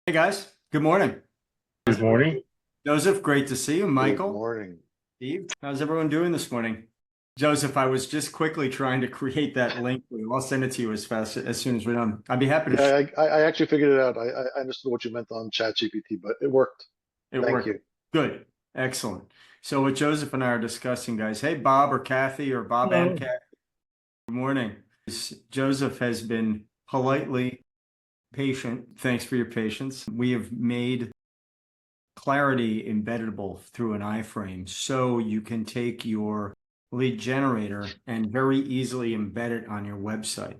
Hey guys, good morning. Good morning. Joseph, great to see you. Good Michael, morning. Steve, how's everyone doing this morning? Joseph, I was just quickly trying to create that link for you. I'll send it to you as soon as we're done. I'd be happy to Yeah, I actually figured it out. I understood what you meant on ChatGPT, but it worked. it Thank worked. you. Good. Excellent. So what Joseph and I are discussing, guys. Hey, Bob or Kathy or Bob and Hello. Kathy. Good morning. Joseph has been politely patient. Thanks for your patience. We have made Clarity embeddable through an iframe, so you can take your lead generator and very easily embed it on your website.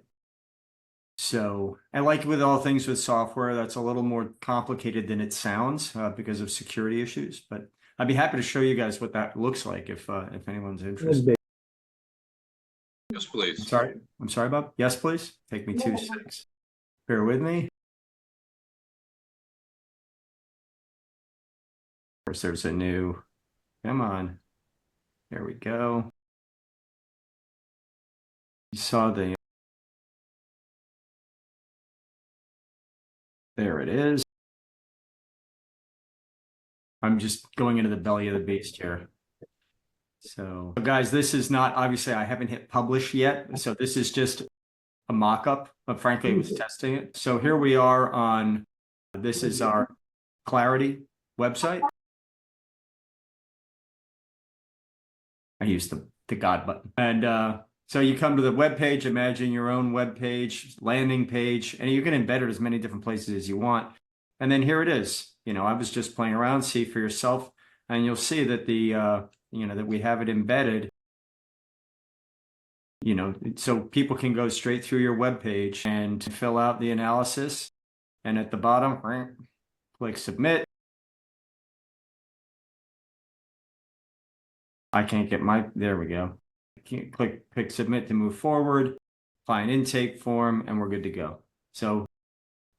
So, and like with all things with software, that's a little more complicated than it sounds because of security issues. But I'd be happy to show you guys what that looks like if anyone's interested. Yes, please. I'm sorry, Bob. Yes, please. Take me 2 seconds. Bear with me. Of course, there's a new. Come on. There we go. You saw the. There it is. I'm just going into the belly of the beast here. So guys, this is not, obviously I haven't hit publish yet. So this is just a mock-up, but frankly, I was testing it. So here we are on, this is our Clarity website. I use the God button. And so you come to the web page, imagine your own web page, landing page, and you can embed it as many different places as you want. And then here it is. I was just playing around, see for yourself, and you'll see that that we have it embedded, so people can go straight through your web page and fill out the analysis. And at the bottom, click submit. I can't get there we go. Click submit to move forward, find intake form, and we're good to go. So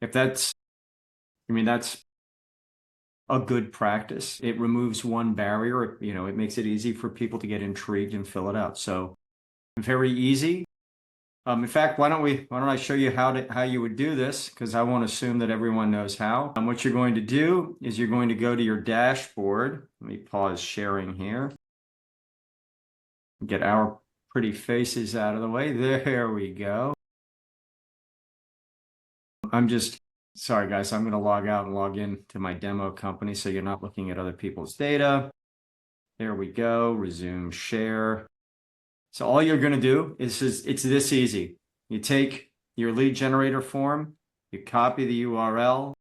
if that's a good practice. It removes one barrier. It makes it easy for people to get intrigued and fill it out. So very easy. In fact, why don't I show you how you would do this? Because I won't assume that everyone knows how. And what you're going to do is you're going to go to your dashboard. Let me pause sharing here. Get our pretty faces out of the way. There we go. Sorry guys, I'm going to log out and log in to my demo company so you're not looking at other people's data. There we go. Resume share. So all you're going to do is it's this easy. You take your lead generator form, you copy the URL,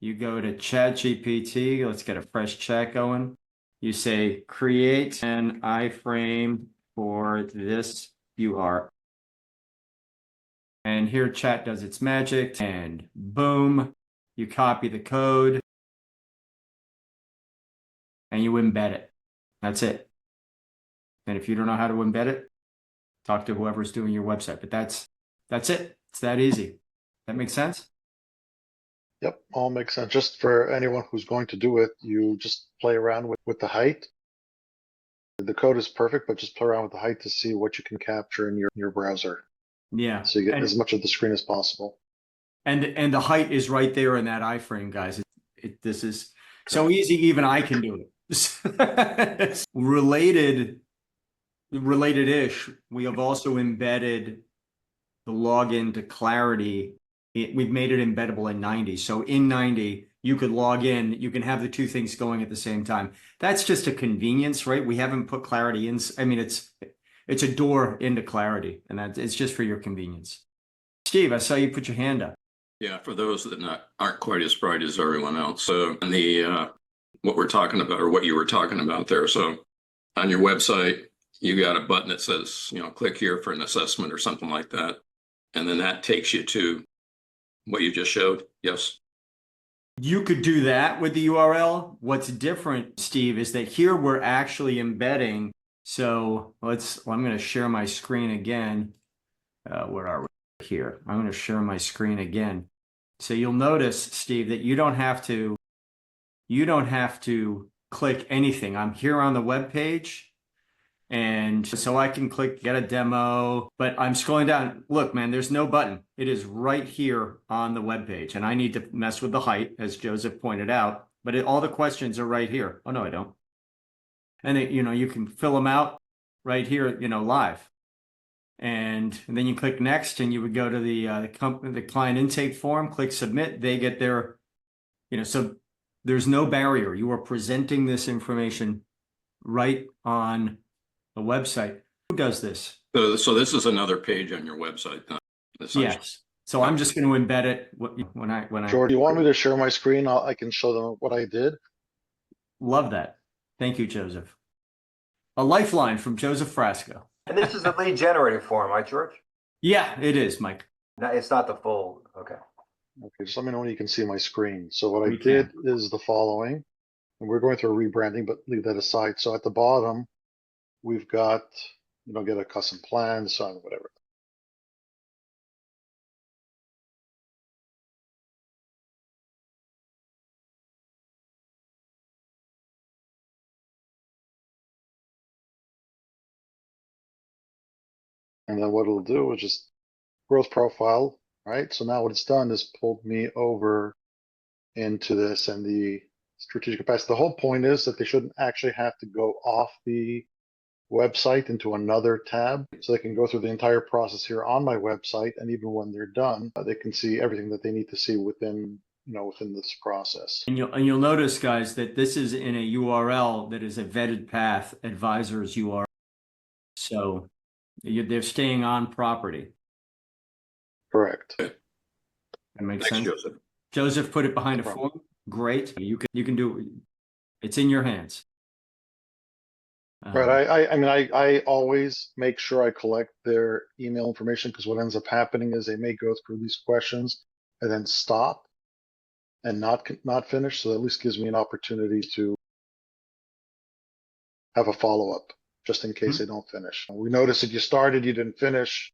you go to ChatGPT. Let's get a fresh chat going. You say create an iframe for this URL. And here chat does its magic, and boom, you copy the code and you embed it. That's it. And if you don't know how to embed it, talk to whoever's doing your website. But that's it. It's that easy. That makes sense? Yep, all makes sense. Just for anyone who's going to do it, you just play around with the height. The code is perfect, but just play around with the height to see what you can capture in your browser. Yeah. So you get as much of the screen as possible. And the height is right there in that iframe, guys. This is so easy, even I can do it. Related-ish, we have also embedded the login to Clarity. We've made it embeddable in 90. So in 90, you could log in, you can have the two things going at the same time. That's just a convenience, right? We haven't put Clarity in. I mean, it's a door into Clarity, and it's just for your convenience. Steve, I saw you put your hand up. Yeah, for those that aren't quite as bright as everyone else. So what we're talking about, or what you were talking about there. So on your website, you got a button that says, click here for an assessment or something like that. And then that takes you to what you just showed. Yes. You could do that with the URL. What's different, Steve, is that here we're actually embedding. So I'm going to share my screen again. Where are we? Here. I'm going to share my screen again. So you'll notice, Steve, that you don't have to click anything. I'm here on the web page, And so I can click get a demo, but I'm scrolling down. Look, man, there's no button. It is right here on the web page. And I need to mess with the height, as Joseph pointed out, but all the questions are right here. Oh, no, I don't. And you can fill them out right here, live. And then you click next and you would go to the client intake form, click submit, they get their, so there's no barrier. You are presenting this information right on the website. Who does this? So this is another page on your website. Yes. So I'm just going to embed it when George, you want me to share my screen? I can show them what I did. Love that. Thank you, Joseph. A lifeline from Joseph Frasco. And this is a lead generator form, right, George? Yeah, it is, Mike. No, it's not the full. Okay. Okay, just let me know when you can see my screen. So what I We did is the following, and we're going through a rebranding, but leave that aside. So at the bottom, we've got, get a custom plan, so whatever. And then what it'll do is just growth profile, right? So now what it's done is pulled me over into this and the strategic capacity. The whole point is that they shouldn't actually have to go off the website into another tab, so they can go through the entire process here on my website, and even when they're done, they can see everything that they need to see within this process. And you'll notice, guys, that this is in a URL that is a vetted path advisors URL. So they're staying on property. Correct. Okay. That makes Thanks, sense. Joseph. Joseph put it behind No a problem. form. Great. You can do it. It's in your hands. Right. I always make sure I collect their email information, because what ends up happening is they may go through these questions and then stop and not finish. So that at least gives me an opportunity to have a follow-up just in case they don't finish. We notice that you started, you didn't finish,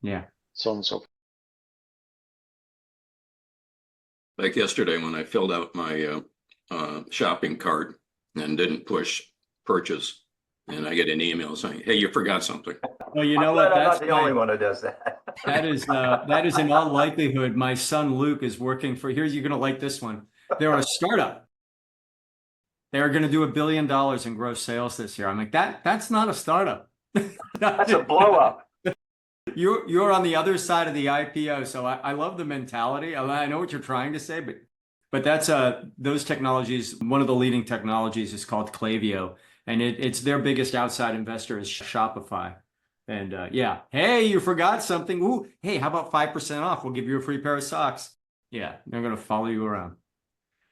Yeah. so on and so forth. Like yesterday when I filled out my shopping cart and didn't push purchase, and I get an email saying, "Hey, you forgot something." Well, you know I'm what? glad I'm That's not the only one who does that. that is in all likelihood my son Luke is working for. You're going to like this one. They're a startup. They're going to do $1 billion in gross sales this year. I'm like, that's not a startup. That's a blow up. You're on the other side of the IPO, so I love the mentality. I know what you're trying to say, but that's those technologies. One of the leading technologies is called Klaviyo, and it's their biggest outside investor is Shopify. And yeah, hey, you forgot something. Ooh, hey, how about 5% off? We'll give you a free pair of socks. Yeah, they're gonna follow you around.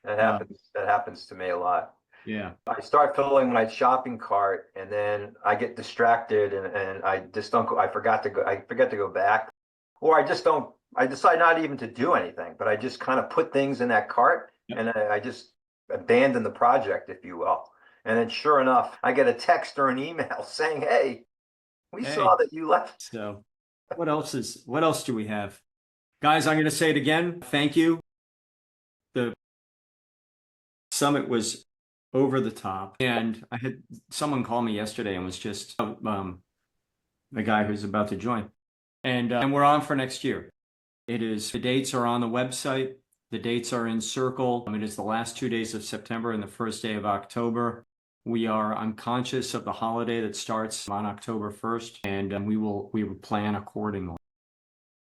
That happens to me a lot. Yeah. I start filling my shopping cart and then I get distracted and I just don't go, I forget to go back, or I decide not even to do anything, but I just kind of put things in that cart and I just abandon the project, if you will. And then sure enough, I get a text or an email saying, "Hey, we saw that you left." So what else do we have? Guys, I'm going to say it again. Thank you. The summit was over the top. And I had someone call me yesterday and was just the guy who's about to join. And we're on for next year. The dates are on the website. The dates are in Circle. It is the last 2 days of September and the first day of October. I'm conscious of the holiday that starts on October 1st, and we will plan accordingly.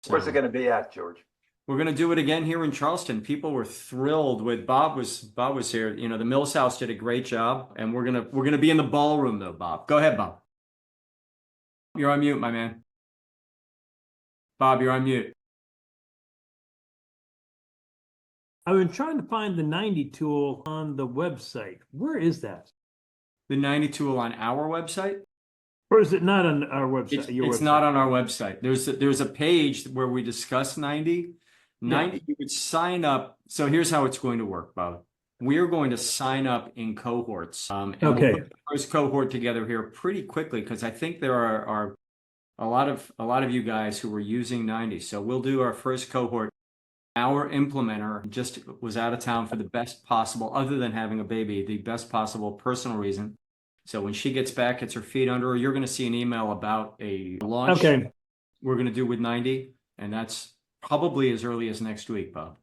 Where's it going to be at, George? We're going to do it again here in Charleston. People were thrilled with Bob was here. The Mills House did a great job, and we're going to be in the ballroom though, Bob. Go ahead, Bob. You're on mute, my man. Bob, you're on mute. I've been trying to find the 90 tool on the website. Where is that? The 90 tool on our website? Or is it not on our website? It's not on our website. There's a page where we discuss 90. 90, you would sign up. So here's how it's going to work, Bob. We're going to sign up in cohorts. And Okay. We'll put the first cohort together here pretty quickly, because I think there are a lot of you guys who were using 90. So we'll do our first cohort. Our implementer just was out of town for the best possible, other than having a baby, the best possible personal reason. So when she gets back, gets her feet under her, you're going to see an email about a launch Okay. we're going to do with 90. And that's probably as early as next week, Bob.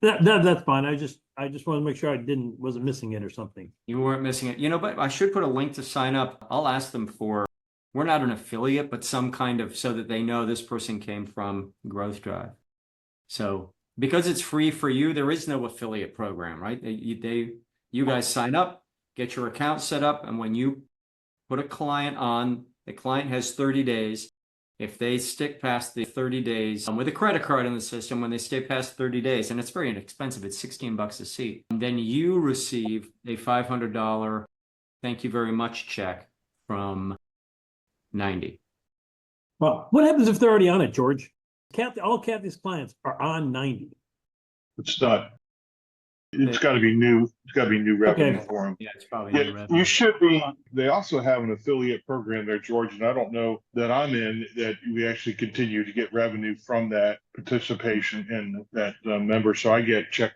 That's fine. I just want to make sure I wasn't missing it or something. You weren't missing it. But I should put a link to sign up. I'll ask them for, we're not an affiliate, but some kind of, so that they know this person came from Growth Drive. So because it's free for you, there is no affiliate program, right? You guys sign up, get your account set up, and when you put a client on, the client has 30 days. If they stick past the 30 days with a credit card in the system, when they stay past 30 days, and it's very inexpensive, it's $16 a seat, and then you receive a $500 thank you very much check from 90. Well, what happens if they're already on it, George? All Kathy's clients are on 90. It's not. It's got to be new. It's got to be new revenue for them. Yeah, it's probably Yeah, new revenue. you should be. They also have an affiliate program there, George, and I don't know that I'm in that we actually continue to get revenue from that participation and that member. So I get checked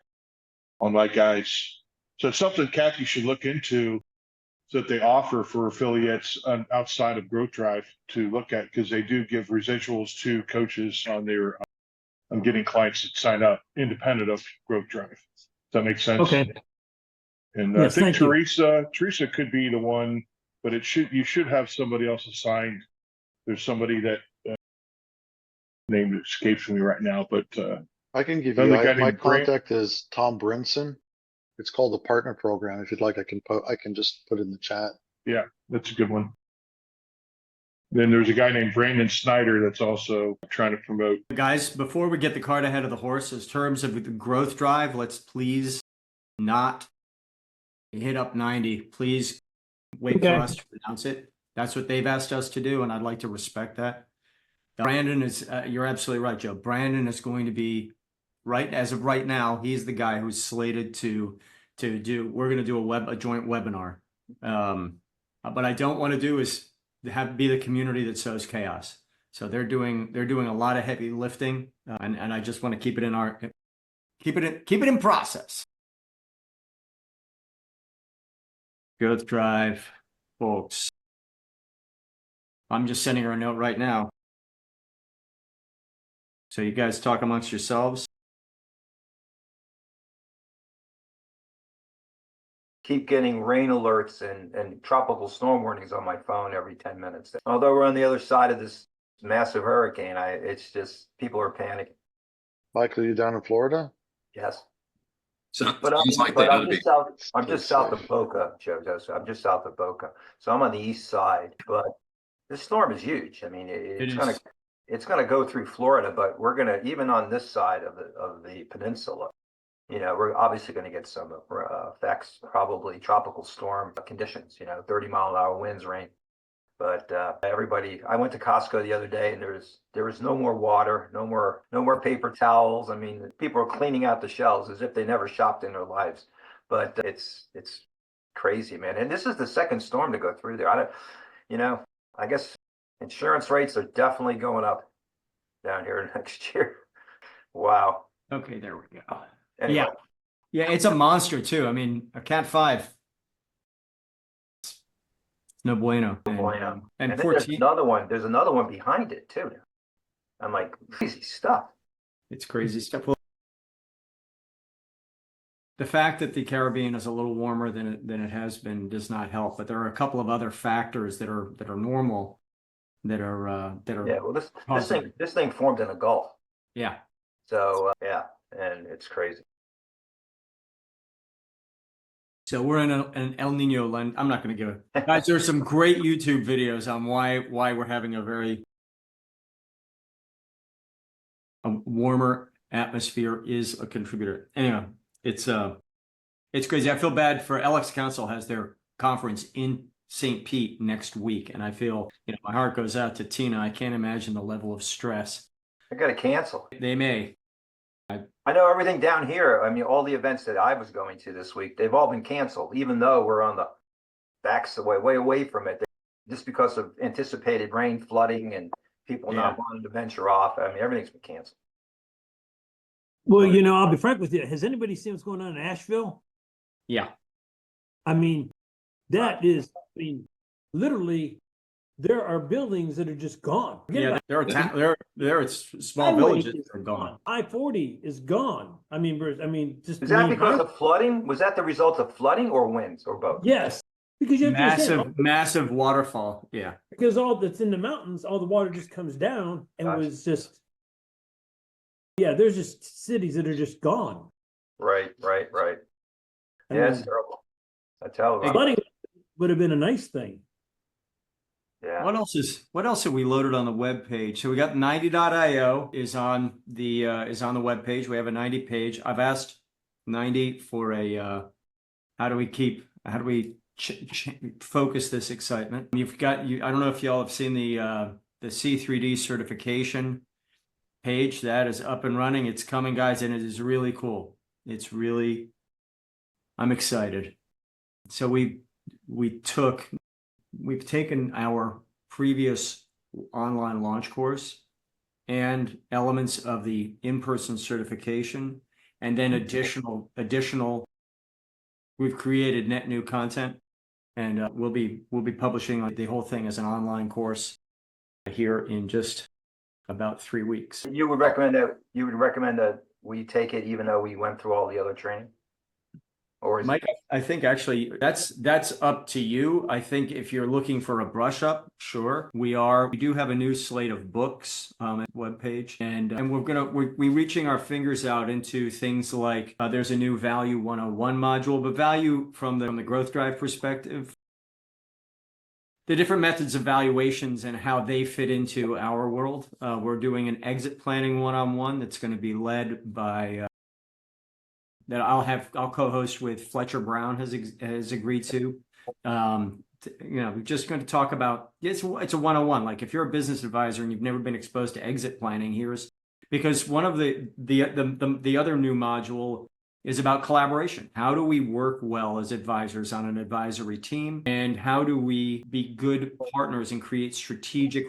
on my guys. So it's something Kathy should look into that they offer for affiliates outside of Growth Drive to look at, because they do give residuals to coaches on their on getting clients to sign up independent of Growth Drive. Does that make sense? Okay. And Yes, I think thank you. Teresa could be the one, but you should have somebody else assigned. There's somebody that name escapes me right now, but I can give Another you, guy my named Grant. contact is Tom Brinson. It's called the partner program. If you'd like, I can just put it in the chat. yeah, that's a good one. Then there's a guy named Brandon Snyder that's also trying to promote. Guys, before we get the cart ahead of the horse, in terms of the Growth Drive, let's please not hit up 90. Please wait Okay. for us to announce it. That's what they've asked us to do, and I'd like to respect that. Brandon is, you're absolutely right, Joe. Brandon is going to be, right as of right now, he's the guy who's slated to do, we're going to do a joint webinar. But I don't want to do is be the community that sows chaos. So they're doing a lot of heavy lifting, and I just want to keep it in process. Growth Drive, folks. I'm just sending her a note right now. So you guys talk amongst yourselves. Keep getting rain alerts and tropical storm warnings on my phone every 10 minutes. Although we're on the other side of this massive hurricane, it's just people are panicking. Michael, you down in Florida? Yes. So But sounds like they ought to be. I'm just south of Boca, Joe. So I'm just south of Boca. So I'm on the east side, but this storm is huge. I mean, it's gonna go through Florida, but we're gonna, even on this side of the peninsula, we're obviously going to get some effects, probably tropical storm conditions, 30-mile-an-hour winds, rain. But everybody, I went to Costco the other day, and there was no more water, no more paper towels. I mean, people are cleaning out the shelves as if they never shopped in their lives. But it's crazy, man. And this is the second storm to go through there. I guess insurance rates are definitely going up down here next year. Wow. Okay, there we go. Anyway. Yeah, it's a monster too. I mean, a Cat 5. It's no bueno. And then 14. There's another one behind it too. I'm like, crazy stuff. It's crazy stuff. Well, the fact that the Caribbean is a little warmer than it has been does not help. But there are a couple of other factors that are normal that are. Yeah. Well, this thing formed in a Gulf. Yeah. So yeah, and it's crazy. So we're in an El Nino land. I'm not going to give it. Guys, there's some great YouTube videos on why we're having a warmer atmosphere is a contributor. Anyway, it's crazy. I feel bad for Alex Council has their conference in St. Pete next week, and I feel my heart goes out to Tina. I can't imagine the level of stress. I got to cancel. They may. I know everything down here. I mean, all the events that I was going to this week, they've all been canceled, even though we're on the backs way away from it, just because of anticipated rain, flooding, and people not wanting to venture off. I mean, everything's been canceled. Well, I'll be frank with you. Has anybody seen what's going on in Asheville? Yeah. I mean, That is, I mean, literally, there are buildings that are just gone. Forget Yeah, about there are small highway villages is that are gone. I-40 is gone. I mean, just Is that main because highway. of flooding? Was that the result of flooding or winds or both? Yes, because you have to understand, Massive waterfall. Yeah. because all that's in the mountains, all the water just comes down and Gotcha. was just, yeah, there's just cities that are just gone. Right. I Yeah, it's mean, terrible. I tell you. flooding would have been a nice thing. Yeah. What else have we loaded on the web page? So we got 90.io is on the web page. We have a 90 page. I've asked 90 for a how do we focus this excitement? I don't know if y'all have seen the C3D certification page that is up and running. It's coming, guys, and it is really cool. I'm excited. So we've taken our previous online launch course and elements of the in-person certification, and then additional, we've created net new content, and we'll be publishing the whole thing as an online course here in just about 3 weeks. You would recommend that we take it even though we went through all the other training? Or is Mike, I think actually that's up to you. I think if you're looking for a brush up, sure. We do have a new slate of books at the webpage, and we're reaching our fingers out into things like there's a new Value 101 module, but value from the growth drive perspective, the different methods of valuations and how they fit into our world. We're doing an exit planning one-on-one that's going to be led by that I'll co-host with Fletcher Brown has agreed to. We're just going to talk about it's a 101. Like if you're a business advisor and you've never been exposed to exit planning, because one of the other new module is about collaboration. How do we work well as advisors on an advisory team, and how do we be good partners and create strategic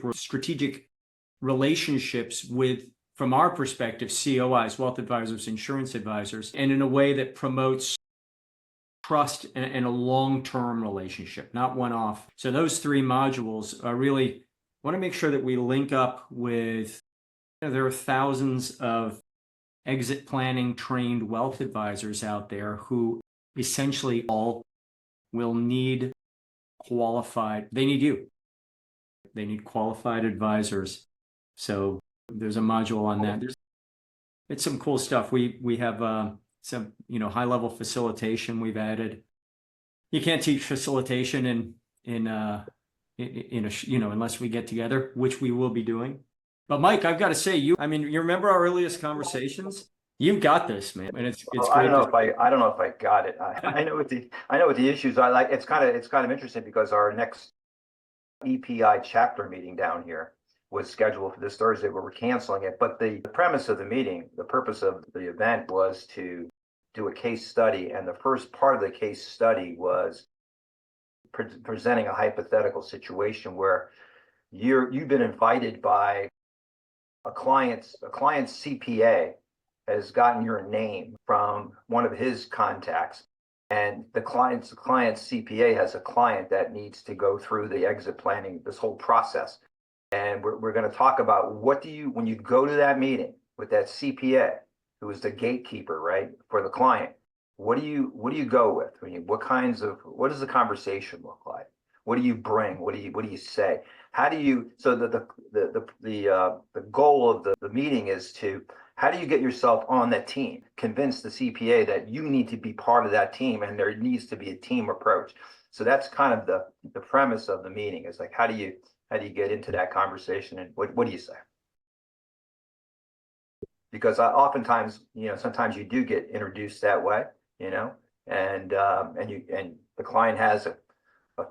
relationships with, from our perspective, COIs, wealth advisors, insurance advisors, and in a way that promotes trust and a long-term relationship, not one-off. So those 3 modules are really, want to make sure that we link up with, there are thousands of exit planning trained wealth advisors out there who essentially all will need they need qualified advisors. So there's a module on that. It's some cool stuff. We have some high level facilitation we've added. You can't teach facilitation unless we get together, which we will be doing. But Mike, I've got to say, you remember our earliest conversations? You've got this, man, and it's great. I don't know if I got it. I know what the issues are. Like it's kind of interesting because our next EPI chapter meeting down here was scheduled for this Thursday, but we're canceling it. But the premise of the meeting, the purpose of the event was to do a case study. And the first part of the case study was presenting a hypothetical situation where you've been invited by a client's CPA has gotten your name from one of his contacts. And the client's CPA has a client that needs to go through the exit planning, this whole process. And we're going to talk about when you go to that meeting with that CPA, who is the gatekeeper, right, for the client, what do you go with? I mean, what does the conversation look like? What do you bring? What do you say? So that the goal of the meeting is how do you get yourself on that team? Convince the CPA that you need to be part of that team, and there needs to be a team approach. So that's kind of the premise of the meeting, is like, how do you get into that conversation, and what do you say? Because oftentimes, sometimes you do get introduced that way, and the client has a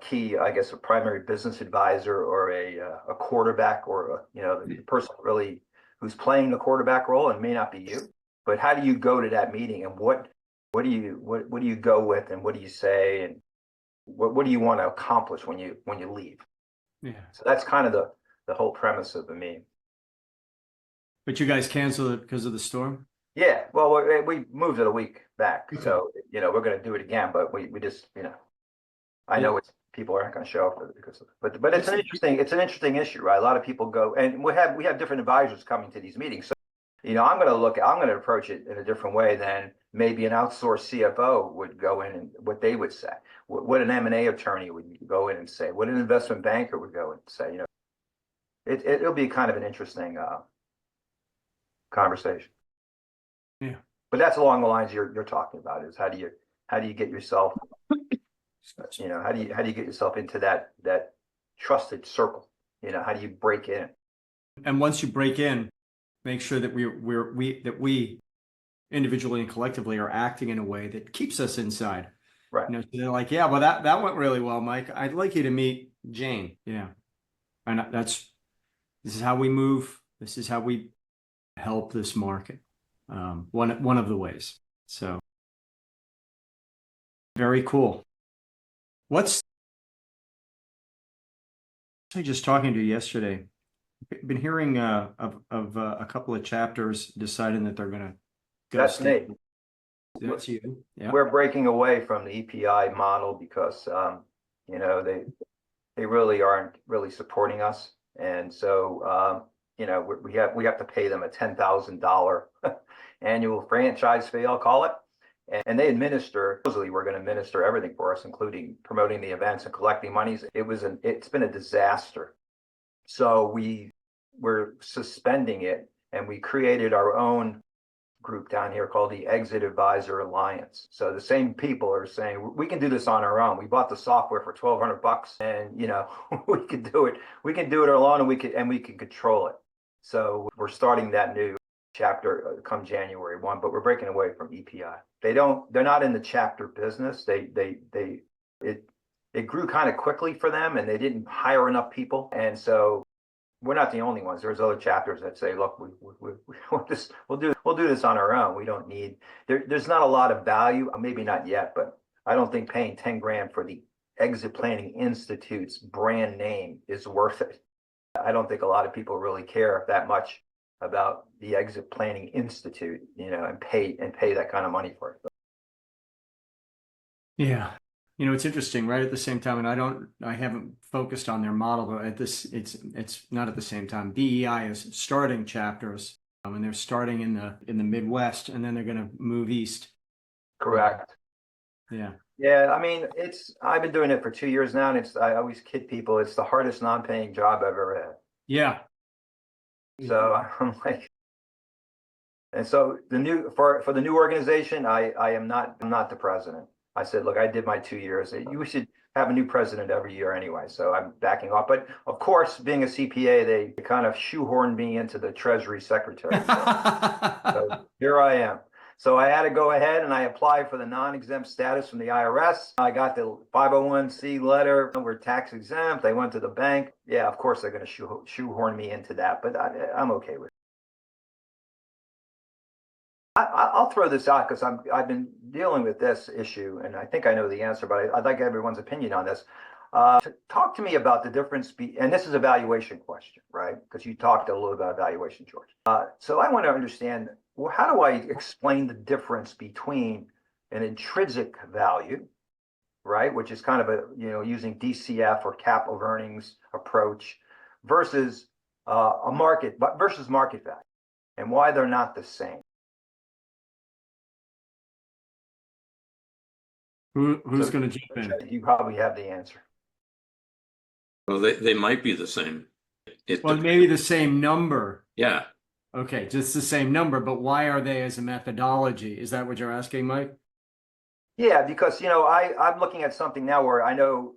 key, I guess, a primary business advisor or a quarterback, or the person really who's playing the quarterback role, and may not be you. But how do you go to that meeting, and what do you go with, and what do you say, and what do you want to accomplish when you leave? Yeah. So that's kind of the whole premise of the meeting. But you guys canceled it because of the storm? Yeah, well, we moved it a week back, so we're going to do it again. But we just I know it's people aren't going to show up because, but it's an interesting issue, right? A lot of people go, and we have different advisors coming to these meetings. So, I'm going to approach it in a different way than maybe an outsourced CFO would go in and what they would say, what an M&A attorney would go in and say, what an investment banker would go and say. It'll be kind of an interesting conversation. Yeah. But that's along the lines you're talking about, is how do you get yourself, how do you get yourself into that trusted circle? How do you break in? And once you break in, make sure that we individually and collectively are acting in a way that keeps us inside. Right. So they're like, yeah, well, that went really well, Mike. I'd like you to meet Jane. And this is how we move. This is how we help this market. One of the ways. So very cool. What's I was just talking to you yesterday? Been hearing of a couple of chapters deciding that they're going to go. That's me. That's you. Yeah. We're breaking away from the EPI model because they really aren't really supporting us, and so we have to pay them a $10,000 annual franchise fee, I'll call it, and they administer. Supposedly, we're going to administer everything for us, including promoting the events and collecting monies. It's been a disaster. So we're suspending it, and we created our own group down here called the Exit Advisor Alliance. So the same people are saying we can do this on our own. We bought the software for $1,200, and we can do it. We can do it alone, and we can control it. So we're starting that new chapter come January 1, but we're breaking away from EPI. They're not in the chapter business. It grew kind of quickly for them, and they didn't hire enough people. And so we're not the only ones. There's other chapters that say, look, we'll do this on our own. We don't need, there's not a lot of value, maybe not yet, but I don't think paying 10 grand for the Exit Planning Institute's brand name is worth it. I don't think a lot of people really care that much about the Exit Planning Institute, and pay that kind of money for it. Yeah. It's interesting, right? At the same time, and I haven't focused on their model, but it's not at the same time. DEI is starting chapters, and they're starting in the Midwest, and then they're going to move east. Correct. Yeah. Yeah. I mean, I've been doing it for 2 years now, and I always kid people, it's the hardest non-paying job I've ever had. Yeah. So I'm like, and so for the new organization, I'm not the president. I said, look, I did my 2 years. We should have a new president every year anyway. So I'm backing off. But of course, being a CPA, they kind of shoehorned me into the Treasury Secretary. So here I am. So I had to go ahead and I applied for the non-exempt status from the IRS. I got the 501c letter. We're tax exempt. I went to the bank. Yeah, of course, they're going to shoehorn me into that. But I'm okay with it. I'll throw this out because I've been dealing with this issue, and I think I know the answer, but I'd like everyone's opinion on this. Talk to me about the difference, and this is a valuation question, right? Because you talked a little about valuation, George. So I want to understand, well, how do I explain the difference between an intrinsic value, right, which is kind of using DCF or capital of earnings approach, versus market value, and why they're not the same? Who's going to jump in? You probably have the answer. Well, they might be the same. Well, maybe the same number. Yeah. Okay, just the same number, but why are they as a methodology? Is that what you're asking, Mike? Yeah, because I'm looking at something now where I know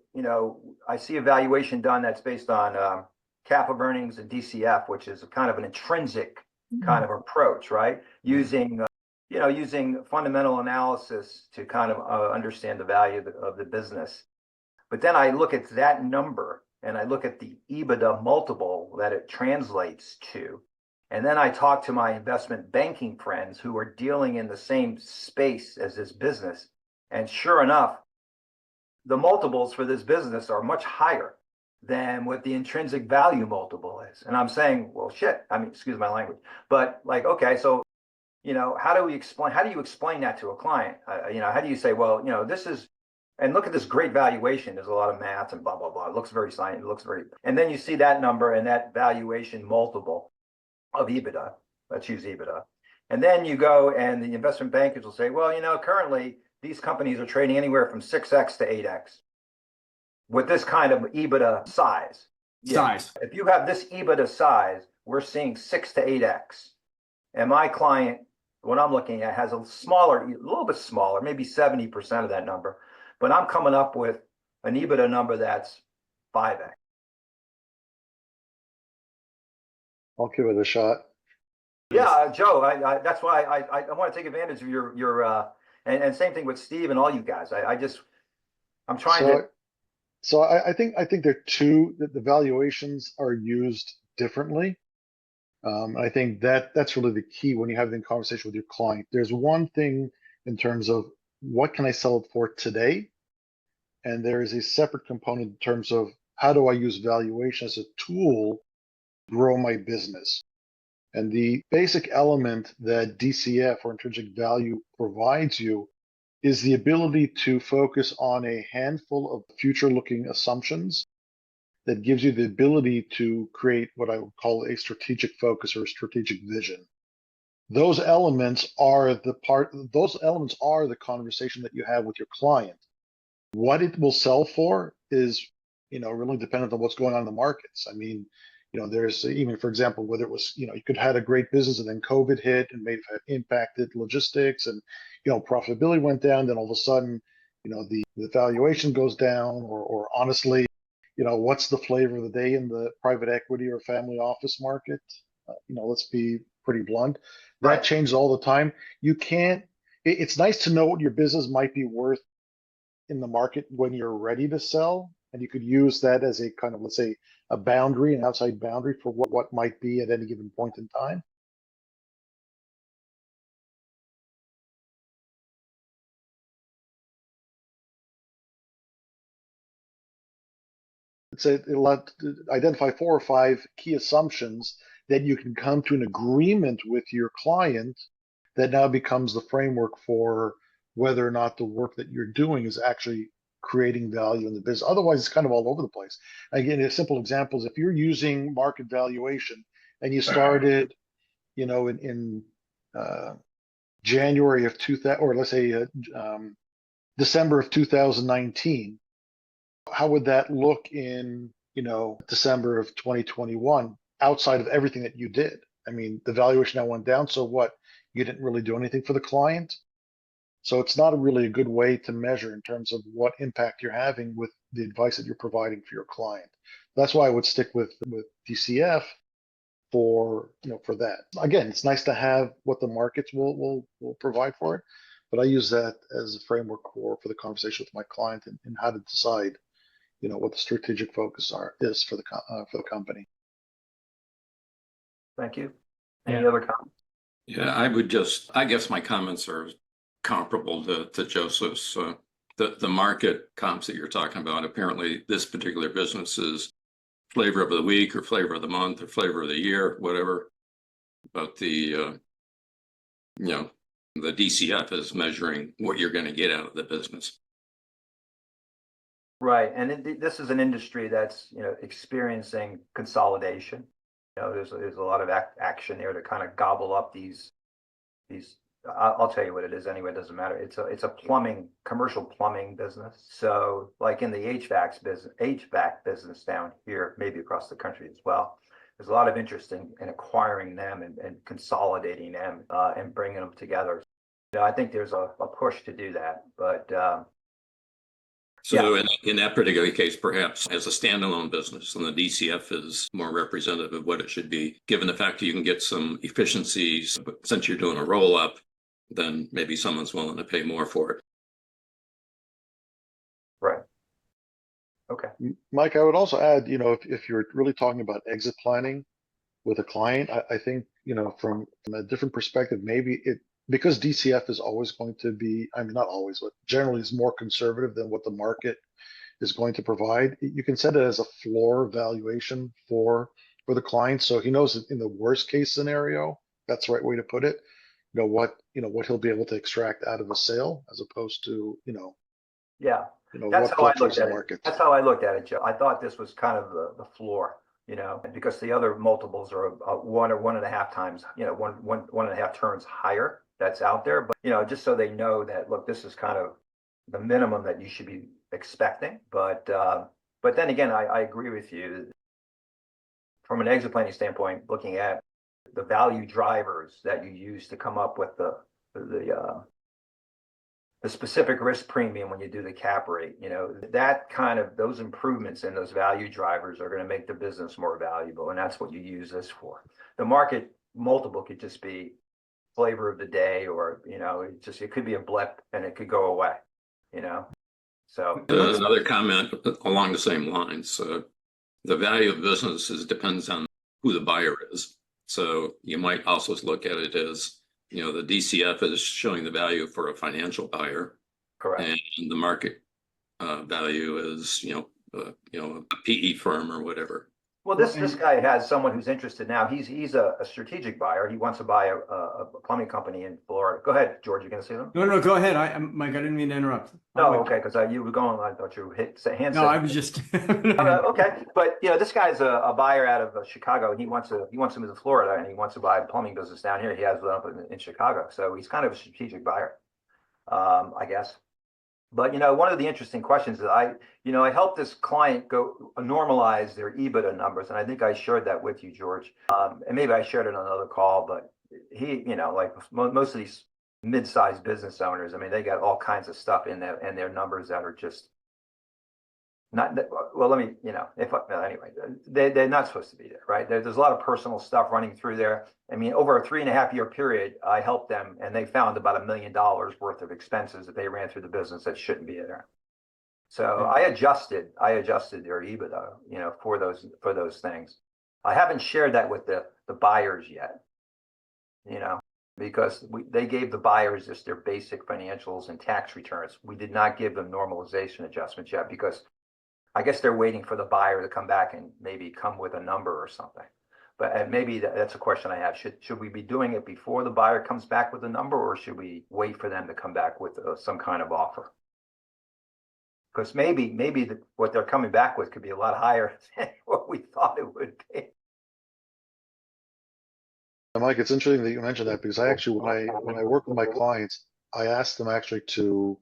I see a valuation done that's based on capital earnings and DCF, which is kind of an intrinsic kind of approach, right? Using fundamental analysis to kind of understand the value of the business. But then I look at that number and I look at the EBITDA multiple that it translates to. And then I talk to my investment banking friends who are dealing in the same space as this business. And sure enough, the multiples for this business are much higher than what the intrinsic value multiple is. And I'm saying, well, shit, excuse my language, but like, okay, so how do you explain that to a client? How do you say, well, this is and look at this great valuation. There's a lot of math and blah, blah, blah. It looks very science. It looks very, and then you see that number and that valuation multiple of EBITDA. Let's use EBITDA. And then you go and the investment bankers will say, well, you know, currently these companies are trading anywhere from 6x to 8x with this kind of EBITDA size. Size. If you have this EBITDA size, we're seeing 6 to 8x. And my client, what I'm looking at, has a smaller, a little bit smaller, maybe 70% of that number. But I'm coming up with an EBITDA number that's 5x. I'll give it a shot. Yeah, Joe, I that's why I want to take advantage of your and same thing with Steve and all you guys. I'm trying to. So I think there are two that the valuations are used differently. I think that's really the key when you have the conversation with your client. There's one thing in terms of what can I sell it for today, and there is a separate component in terms of how do I use valuation as a tool to grow my business. And the basic element that DCF or intrinsic value provides you is the ability to focus on a handful of future-looking assumptions that gives you the ability to create what I would call a strategic focus or a strategic vision. Those elements are the conversation that you have with your client. What it will sell for is, really dependent on what's going on in the markets. I mean, there's even, for example, whether it was, you could have had a great business and then COVID hit and may have impacted logistics and, profitability went down. Then all of a sudden, the valuation goes down or honestly, what's the flavor of the day in the private equity or family office market? Let's be pretty blunt. That changes all the time. It's nice to know what your business might be worth in the market when you're ready to sell. And you could use that as a kind of, let's say, a boundary, an outside boundary for what might be at any given point in time. It'll identify 4 or 5 key assumptions that you can come to an agreement with your client that now becomes the framework for whether or not the work that you're doing is actually creating value in the business. Otherwise, it's kind of all over the place. Again, a simple example is if you're using market valuation and you started, in January of 2000, or let's say December of 2019, how would that look in, December of 2021 outside of everything that you did? I mean, the valuation now went down. So what? You didn't really do anything for the client. So it's not really a good way to measure in terms of what impact you're having with the advice that you're providing for your client. That's why I would stick with DCF for that. Again, it's nice to have what the markets will provide for it, but I use that as a framework for the conversation with my client and how to decide, what the strategic focus is for the company. Thank you. Any other comments? Yeah, I guess my comments are comparable to Joseph's. The market comps that you're talking about, apparently this particular business is flavor of the week or flavor of the month or flavor of the year, whatever. But the DCF is measuring what you're going to get out of the business. Right, and this is an industry that's experiencing consolidation. There's a lot of action there to kind of gobble up these. I'll tell you what it is anyway. It doesn't matter. It's a commercial plumbing business. So like in the HVAC business down here, maybe across the country as well. There's a lot of interest in acquiring them and consolidating them and bringing them together. I think there's a push to do that, but. So in that particular case, perhaps as a standalone business, and the DCF is more representative of what it should be, given the fact that you can get some efficiencies, but since you're doing a roll up, then maybe someone's willing to pay more for it. Right. Okay. Mike, I would also add, if you're really talking about exit planning with a client, I think, from a different perspective, maybe because DCF is always going to be, I mean, not always, but generally is more conservative than what the market is going to provide. You can set it as a floor valuation for the client. So he knows that in the worst case scenario, that's the right way to put it, what he'll be able to extract out of a sale as opposed to, Yeah. You know, That's what how I fluctuates looked the at it. market. That's how I looked at it, Joe. I thought this was kind of the floor, you know, because the other multiples are 1 or 1.5 times, you know, one and a half turns higher that's out there. But, you know, just so they know that, look, this is kind of the minimum that you should be expecting. But then again, I agree with you. From an exit planning standpoint, looking at the value drivers that you use to come up with the specific risk premium when you do the cap rate, you know, that kind of those improvements in those value drivers are going to make the business more valuable. And that's what you use this for. The market multiple could just be flavor of the day, or, you know, it could be a blip and it could go away, you know. So Another comment along the same lines. The value of businesses depends on who the buyer is. So you might also look at it as, you know, the DCF is showing the value for a financial buyer, correct. and the market value is, you know, a PE firm or whatever. Well, this guy has someone who's interested now. He's a strategic buyer. He wants to buy a plumbing company in Florida. Go ahead, George. You gonna see them? No, go ahead. Mike, I didn't mean to interrupt. No, okay, because you were going. I thought you hit hand. No, I was just. Okay, but you know, this guy's a buyer out of Chicago, and he wants to move to Florida, and he wants to buy a plumbing business down here. He has one up in Chicago, so he's kind of a strategic buyer, I guess. But, you know, one of the interesting questions that I helped this client go normalize their EBITDA numbers. And I think I shared that with you, George. And maybe I shared it on another call, but he, you know, like most of these mid-sized business owners, I mean, they got all kinds of stuff in their numbers that are just not, well, let me, you know, anyway, they're not supposed to be there, right? There's a lot of personal stuff running through there. I mean, over a 3.5-year period, I helped them, and they found about $1 million worth of expenses that they ran through the business that shouldn't be there. So I adjusted their EBITDA, you know, for those things. I haven't shared that with the buyers yet, you know, because they gave the buyers just their basic financials and tax returns. We did not give them normalization adjustments yet, because I guess they're waiting for the buyer to come back and maybe come with a number or something. But maybe that's a question I have. Should we be doing it before the buyer comes back with a number, or should we wait for them to come back with some kind of offer? Because maybe what they're coming back with could be a lot higher than what we thought it would be. Mike, it's interesting that you mentioned that, because I actually, when I work with my clients, I ask them actually to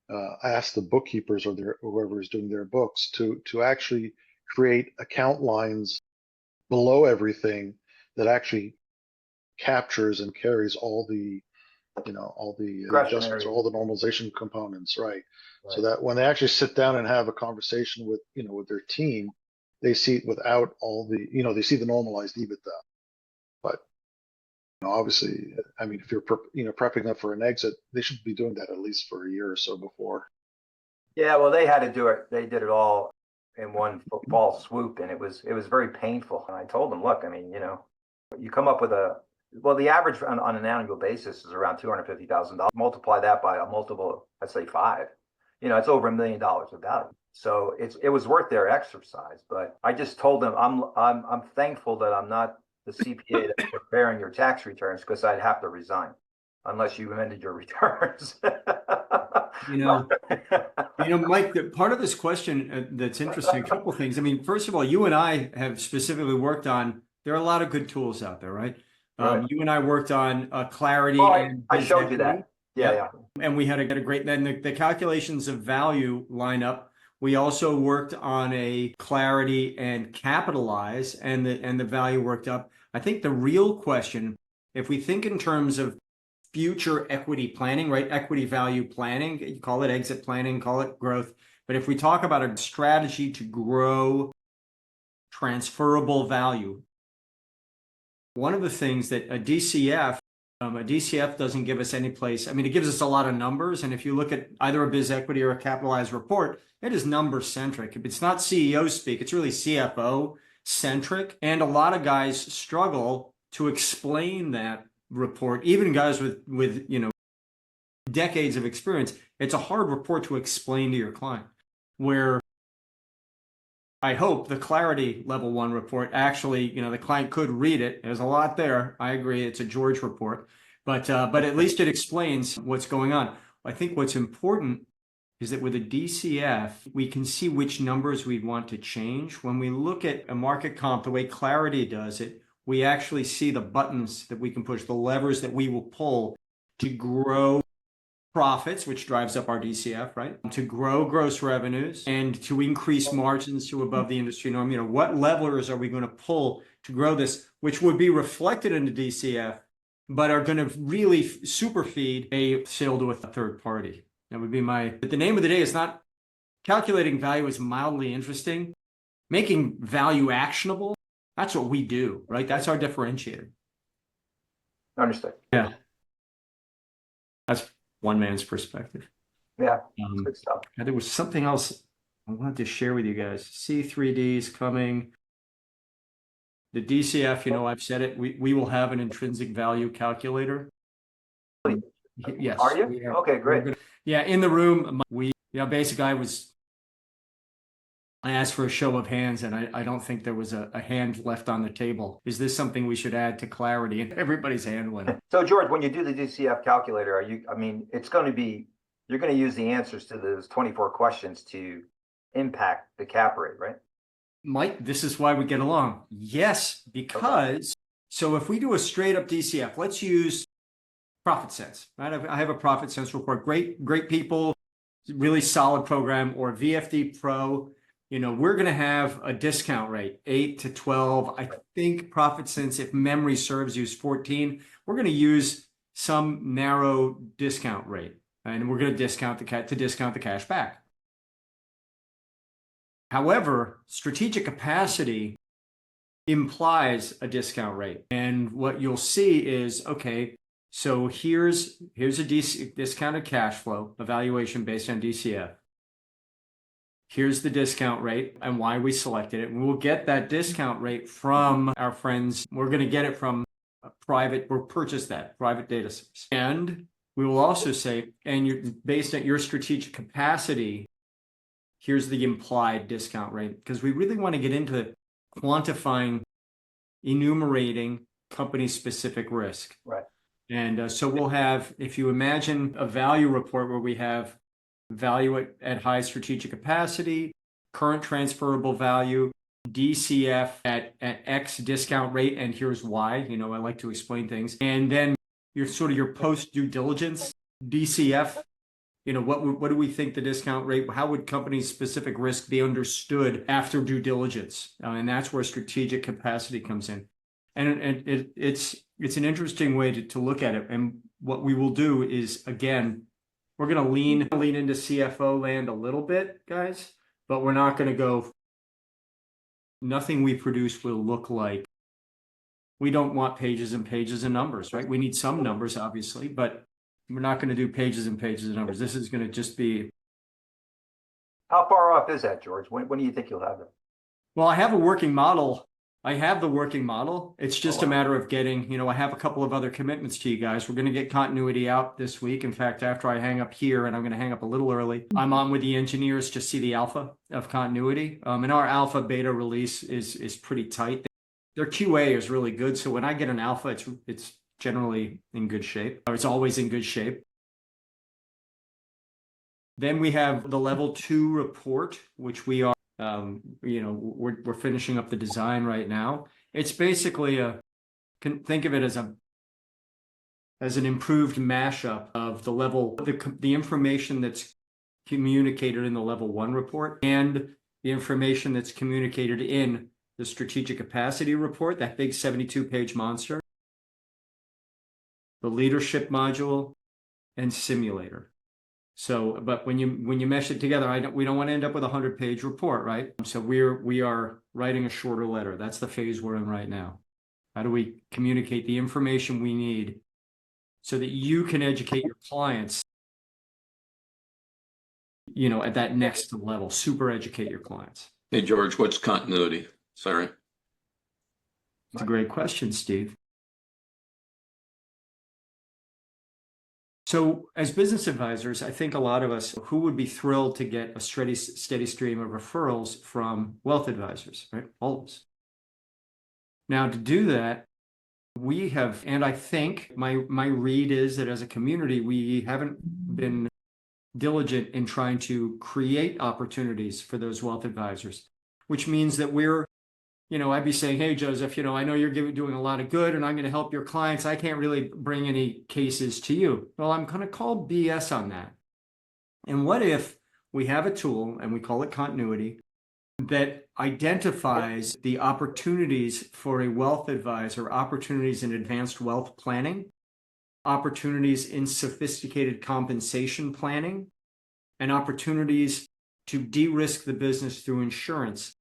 I ask the bookkeepers or whoever is doing their books to actually create account lines below everything that actually captures and carries all the, you know, all the adjustments or all the normalization components, right? So that when they actually sit down and have a conversation with, you know, with their team, they see it without all the, you know, they see the normalized EBITDA. But, you know, obviously, I mean, if you're, you know, prepping them for an exit, they should be doing that at least for a year or so before. Yeah, well, they had to do it. They did it all in one fall swoop, and it was very painful. And I told them, look, I mean, you know, you come up with the average on an annual basis is around $250,000. Multiply that by a multiple, let's say 5. You know, it's over $1 million of value. So it was worth their exercise. But I just told them I'm thankful that I'm not the CPA that's preparing your tax returns, because I'd have to resign unless you amended your returns. You know, Mike, part of this question that's interesting, a couple of things. I mean, first of all, you and I have specifically worked on, there are a lot of good tools out there, right? Right. You and I worked on Clarity. Oh, and I showed you that. Yeah. And we had a great, then the calculations of value line up. We also worked on a Clarity and Capitalize, and the value worked up. I think the real question, if we think in terms of future equity planning, right? Equity value planning, you call it exit planning, call it growth. But if we talk about a strategy to grow transferable value, one of the things that a DCF doesn't give us any place. I mean, it gives us a lot of numbers. And if you look at either a biz equity or a capitalized report, it is number centric. It's not CEO speak, it's really CFO centric. And a lot of guys struggle to explain that report, even guys with you know, decades of experience. It's a hard report to explain to your client, where I hope the Clarity level 1 report actually, you know, the client could read it. There's a lot there. I agree. It's a George report, but at least it explains what's going on. I think what's important is that with a DCF, we can see which numbers we want to change. When we look at a market comp, the way Clarity does it, we actually see the buttons that we can push, the levers that we will pull to grow profits, which drives up our DCF, right? To grow gross revenues and to increase margins to above the industry norm. You know, what levers are we going to pull to grow this, which would be reflected in the DCF, but are going to really super feed a sale to a third party. That would be but the name of the day is not calculating value is mildly interesting. Making value actionable, that's what we do, right? That's our differentiator. Understood. Yeah. That's one man's perspective. Yeah, good stuff. There was something else I wanted to share with you guys. C3D is coming. The DCF, you know, I've said it, we will have an intrinsic value calculator. Yes. Are you? Okay, great. Yeah, in the room, basically I asked for a show of hands, and I don't think there was a hand left on the table. Is this something we should add to Clarity? And everybody's hand went up. So George, when you do the DCF calculator, it's going to be, you're going to use the answers to those 24 questions to impact the cap rate, right? Mike, this is why we get along. Yes, because, so if we do a straight up DCF, let's use Profit Sense, right? I have a Profit Sense report. Great people, really solid program, or VFD Pro. You know, we're going to have a discount rate, 8 to 12. I think Profit Sense, if memory serves, use 14. We're going to use some narrow discount rate, and we're going to discount the cash back. However, strategic capacity implies a discount rate, and what you'll see is, okay, so here's a discounted cash flow evaluation based on DCF. Here's the discount rate and why we selected it. And we'll get that discount rate from our friends. We're going to get it from a private, we'll purchase that private data source. And we will also say, based on your strategic capacity, here's the implied discount rate. Because we really want to get into quantifying, enumerating company-specific risk. Right. And so we'll have, if you imagine a value report where we have value at high strategic capacity, current transferable value, DCF at X discount rate, and here's why. You know, I like to explain things. And then your post due diligence DCF. You know, what do we think the discount rate? How would company's specific risk be understood after due diligence? And that's where strategic capacity comes in. And it's an interesting way to look at it. And what we will do is, again, we're going to lean into CFO land a little bit, guys, but we're not going to go. Nothing we produce will look like. We don't want pages and pages of numbers, right? We need some numbers, obviously, but we're not going to do pages and pages of numbers. This is going to just be. How far off is that, George? When do you think you'll have it? Well, I have a working model. I have the working model. It's just a matter of getting, you know, I have a couple of other commitments to you guys. We're going to get continuity out this week. In fact, after I hang up here, and I'm going to hang up a little early, I'm on with the engineers to see the alpha of continuity. And our alpha beta release is pretty tight. Their QA is really good. So when I get an alpha, it's generally in good shape, or it's always in good shape. Then we have the level 2 report, which we are, you know, we're finishing up the design right now. It's basically think of it as an improved mashup of the level, the information that's communicated in the level 1 report and the information that's communicated in the strategic capacity report, that big 72-page monster, the leadership module, and simulator. So, but when you mesh it together, we don't want to end up with a 100-page report, right? So we are writing a shorter letter. That's the phase we're in right now. How do we communicate the information we need so that you can educate your clients, you know, at that next level, super educate your clients? Hey, George, what's continuity? Sorry. It's a great question, Steve. So as business advisors, I think a lot of us who would be thrilled to get a steady stream of referrals from wealth advisors, right? All of us. Now to do that, we have, and I think my read is that as a community, we haven't been diligent in trying to create opportunities for those wealth advisors, which means that I'd be saying, hey, Joseph, I know you're doing a lot of good and I'm going to help your clients. I can't really bring any cases to you. Well, I'm going to call BS on that. And what if we have a tool, and we call it continuity, that identifies the opportunities for a wealth advisor, opportunities in advanced wealth planning, opportunities in sophisticated compensation planning, and opportunities to de-risk the business through insurance,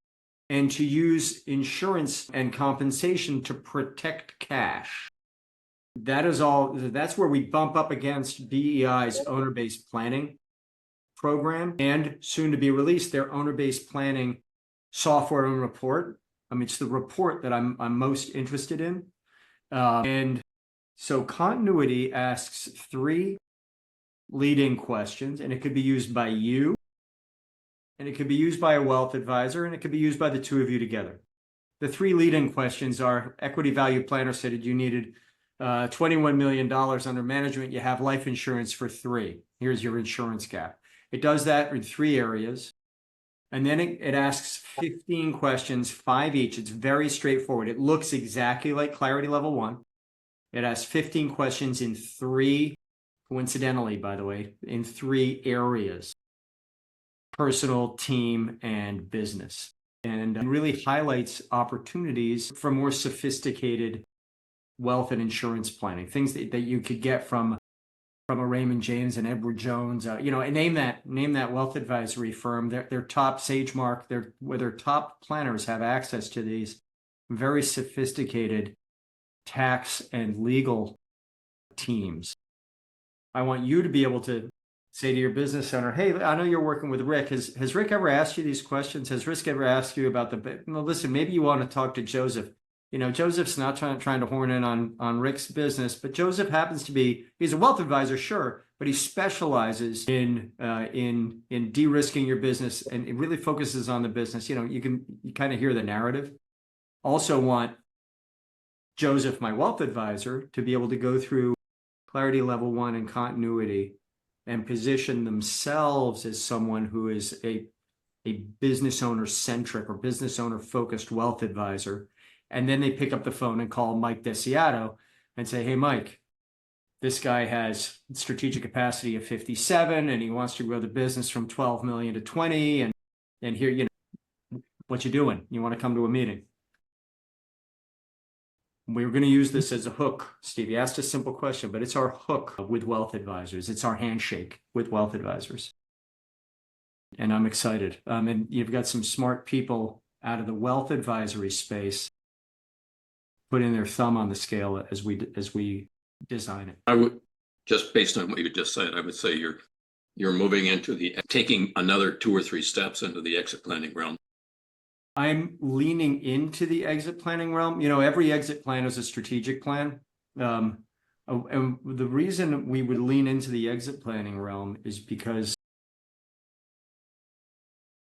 and to use insurance and compensation to protect cash. That's where we bump up against BEI's owner-based planning program, and soon to be released, their owner-based planning software and report. It's the report that I'm most interested in. And so continuity asks 3 leading questions, and it could be used by you, and it could be used by a wealth advisor, and it could be used by the 2 of you together. The 3 leading questions are: equity value planner said you needed $21 million under management. You have life insurance for 3. Here's your insurance gap. It does that in 3 areas. And then it asks 15 questions, 5 each. It's very straightforward. It looks exactly like Clarity Level 1. It asks 15 questions in 3, coincidentally, by the way, in 3 areas: personal, team, and business. And really highlights opportunities for more sophisticated wealth and insurance planning, things that you could get from a Raymond James and Edward Jones, and name that wealth advisory firm. Their top SageMark, their top planners have access to these very sophisticated tax and legal teams. I want you to be able to say to your business owner, hey, I know you're working with Rick. Has Rick ever asked you these questions? Has Rick ever asked you about listen, maybe you want to talk to Joseph. Joseph's not trying to horn in on Rick's business, but Joseph happens to he's a wealth advisor, sure, but he specializes in de-risking your business, and it really focuses on the business. You kind of hear the narrative. Also want Joseph, my wealth advisor, to be able to go through Clarity Level 1 and continuity and position themselves as someone who is a business owner centric or business owner focused wealth advisor. And then they pick up the phone and call Mike Desiato and say, hey, Mike, this guy has strategic capacity of 57 and he wants to grow the business from 12 million to 20. And here, what you doing? You want to come to a meeting? We're going to use this as a hook. Steve, you asked a simple question, but it's our hook with wealth advisors. It's our handshake with wealth advisors. And I'm excited. And you've got some smart people out of the wealth advisory space putting their thumb on the scale as we design it. I would, just based on what you just said, I would say you're moving into taking another 2 or 3 steps into the exit planning realm. I'm leaning into the exit planning realm. Every exit plan is a strategic plan. And the reason we would lean into the exit planning realm is because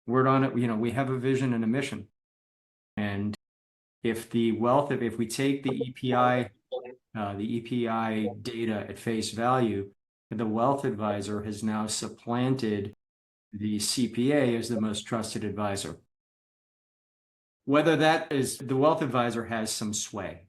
we're on it. We have a vision and a mission. And if we take the EPI data at face value, the wealth advisor has now supplanted the CPA as the most trusted advisor. Whether that is, the wealth advisor has some sway.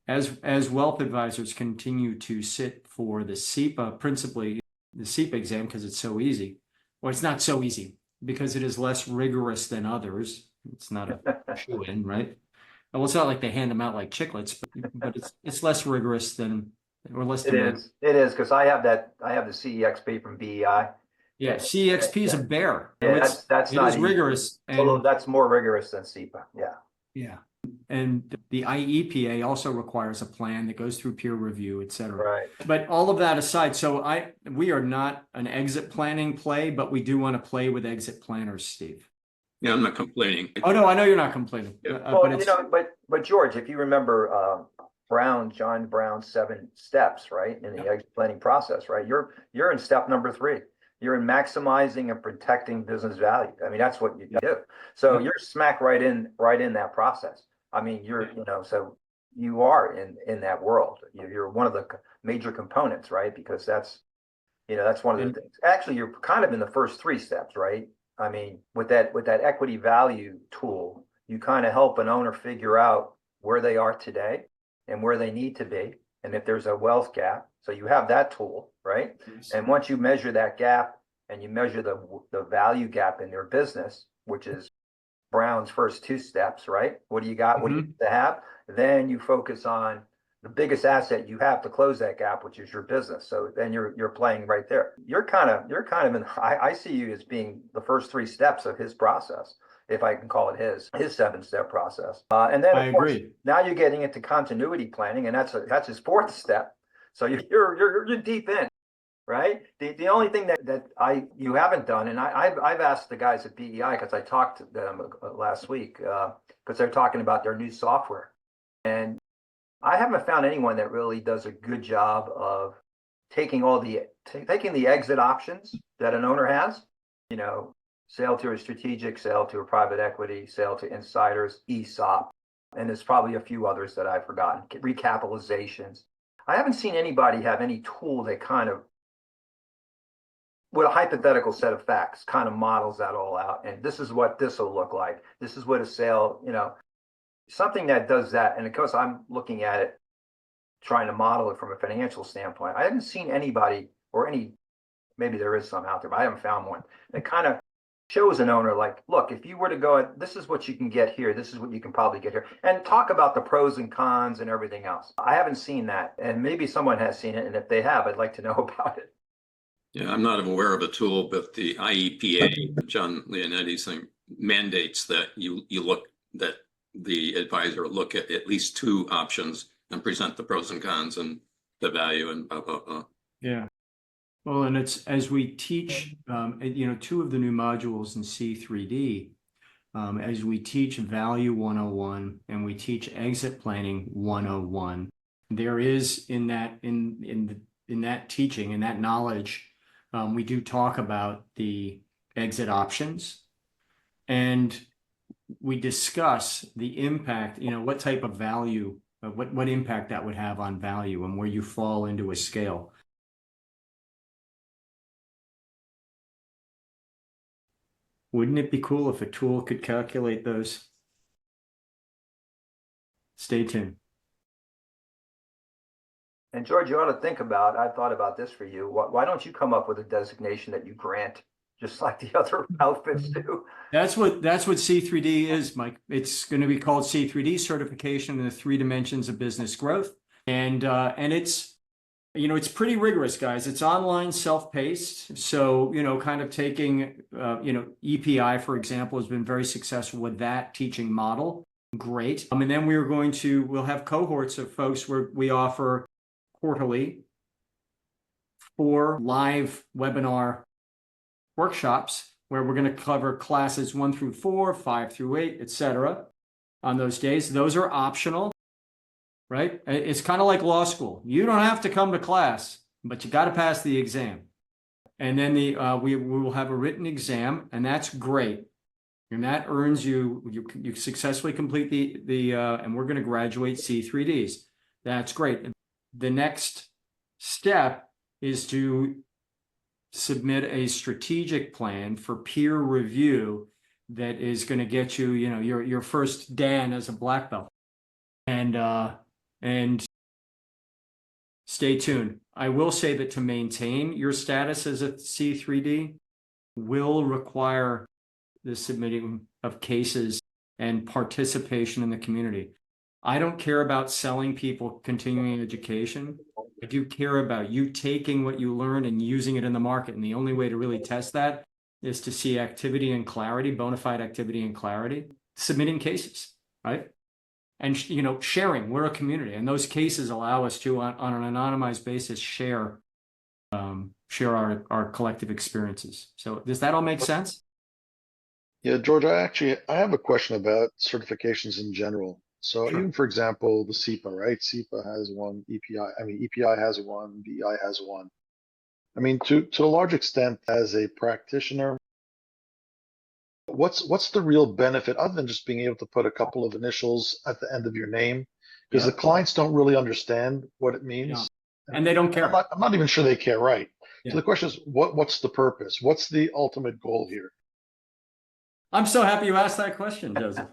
As wealth advisors continue to sit for the SEPA, principally the SEPA exam, because it's so easy. Well, it's not so easy because it is less rigorous than others. It's not a shoe-in, right? Well, it's not like they hand them out like chiclets, but it's less rigorous than, or less. It is because I have the CEXP from BEI. Yeah, CEXP is a bear. Yeah, that's not easy. Rigorous. Although that's more rigorous than SEPA. Yeah. Yeah. And the IEPA also requires a plan that goes through peer review, et cetera. Right. But all of that aside, we are not an exit planning play, but we do want to play with exit planners, Steve. Yeah, I'm not complaining. Oh no, I know you're not complaining. Yeah. But George, if you remember John Brown's 7 steps, right, in the exit planning process, right? You're in step number 3. You're in maximizing and protecting business value. I mean, that's what you do. So you're smack right in that process. I mean, so you are in that world. You're one of the major components, right? Because that's That's one of the And- things. Actually, you're kind of in the first three steps, right? I mean, with that equity value tool, you kind of help an owner figure out where they are today and where they need to be, and if there's a wealth gap. So you have that tool, right? Yes. And once you measure that gap and you measure the value gap in their business, which is Brown's first two steps, right? What do you got? What do you need to have? Then you focus on the biggest asset you have to close that gap, which is your business. So then you're playing right there. You're kind of in. I see you as being the first three steps of his process, if I can call it his 7-step process. And then I of course, agree. now you're getting into continuity planning, and that's his fourth step. So you're deep in. Right. The only thing that you haven't done, and I've asked the guys at BEI, because I talked to them last week, because they're talking about their new software, and I haven't found anyone that really does a good job of taking taking the exit options that an owner has, sale to a strategic, sale to a private equity, sale to insiders, ESOP, and there's probably a few others that I've forgotten, recapitalizations. I haven't seen anybody have any tool that kind of, with a hypothetical set of facts, kind of models that all out. And this is what this will look like. This is what a sale, something that does that. And of course, I'm looking at it, trying to model it from a financial standpoint. I haven't seen anybody maybe there is some out there, but I haven't found one that kind of shows an owner like, look, if you were to go, this is what you can get here. This is what you can probably get here, and talk about the pros and cons and everything else. I haven't seen that. And maybe someone has seen it. And if they have, I'd like to know about it. Yeah, I'm not aware of a tool, but the IEPA, John Leonetti's thing, mandates that that the advisor look at least two options and present the pros and cons and the value and blah, blah, blah. Yeah. Well, and it's as we teach, two of the new modules in C3D, as we teach Value 101 and we teach Exit Planning 101, there is in that teaching, in that knowledge, we do talk about the exit options, and we discuss the impact, what type of value, what impact that would have on value and where you fall into a scale. Wouldn't it be cool if a tool could calculate those? Stay tuned. And George, you ought to think about, I've thought about this for you. Why don't you come up with a designation that you grant, just like the other outfits do? That's what C3D is, Mike. It's going to be called C3D, Certification in the Three Dimensions of Business Growth. And it's, it's pretty rigorous, guys. It's online, self-paced. So, kind of taking, EPI, for example, has been very successful with that teaching model. Great. And then we'll have cohorts of folks where we offer quarterly 4 live webinar workshops where we're going to cover classes 1 through 4, 5 through 8, etc. on those days. Those are optional, right? It's kind of like law school. You don't have to come to class, but you got to pass the exam. And then we will have a written exam, and that's great. And that earns you successfully complete and we're going to graduate C3Ds. That's great. The next step is to submit a strategic plan for peer review that is going to get you, your first Dan as a black belt. And stay tuned. I will say that to maintain your status as a C3D will require the submitting of cases and participation in the community. I don't care about selling people continuing education. I do care about you taking what you learned and using it in the market. And the only way to really test that is to see activity and clarity, bona fide activity and clarity, submitting cases, right? And, sharing. We're a community, and those cases allow us to, on an anonymized basis, share our collective experiences. So does that all make sense? Yeah, George, I have a question about certifications in general. So Sure. even, for example, the SEPA, right? SEPA has one, EPI has one, BEI has one. To a large extent, as a practitioner, what's the real benefit other than just being able to put a couple of initials at the end of your name? Because Yeah. the clients don't really understand what it means. Yeah. And they don't care. I'm not even sure they care, right? Yeah. So the question is, what's the purpose? What's the ultimate goal here? I'm so happy you asked that question, Joseph.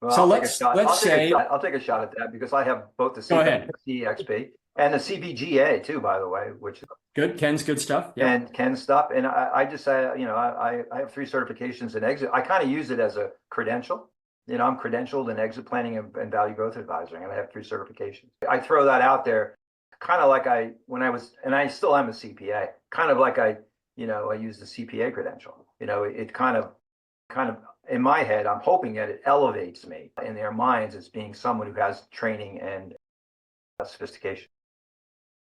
Well, So I'll take a let's shot. say, I'll take a shot at that because I have both the Go ahead. CEXP and the CBGA too, by the way, which good, Ken's good stuff. Yeah. and Ken stuff. And I just say, I have 3 certifications in exit. I kind of use it as a credential. I'm credentialed in exit planning and value growth advisory, and I have 3 certifications. I throw that out there, kind of like I still am a CPA, kind of like I use the CPA credential. It kind of in my head, I'm hoping that it elevates me in their minds as being someone who has training and sophistication.